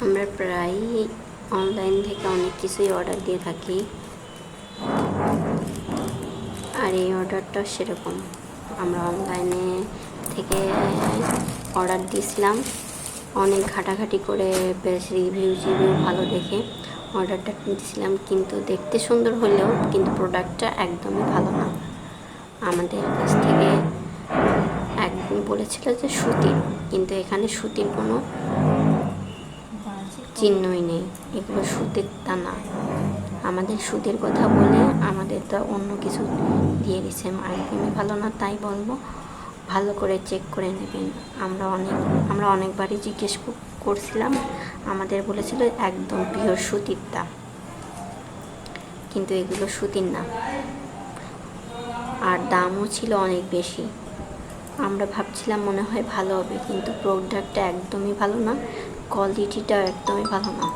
আমরা প্রায়ই অনলাইন থেকে অনেক কিছুই অর্ডার দিয়ে থাকি, আর এই অর্ডারটা সেরকম। আমরা অনলাইনে থেকে অর্ডার দিয়েছিলাম, অনেক ঘাটাঘাটি করে বেশ রিভিউ ভালো দেখে অর্ডারটা দিয়েছিলাম, কিন্তু দেখতে সুন্দর হলেও কিন্তু প্রোডাক্টটা একদমই ভালো না। আমাদের কাছ থেকে একদম বলেছিল যে সুতির, কিন্তু এখানে সুতির কোনো চিহ্নই নেই, এগুলো সুতির তা না। আমাদের সুতির কথা বলে আমাদের তো অন্য কিছু দিয়ে দিচ্ছে, একদমই ভালো না। তাই বলবো ভালো করে চেক করে নেবেন। আমরা অনেকবারই জিজ্ঞেস করছিলাম, আমাদের বলেছিল একদম পিওর সুতির তা, কিন্তু এগুলো সুতির না, আর দামও ছিল অনেক বেশি। আমরা ভাবছিলাম মনে হয় ভালো হবে, কিন্তু প্রোডাক্টটা একদমই ভালো না, কোয়ালিটিটা একদমই ভালো না।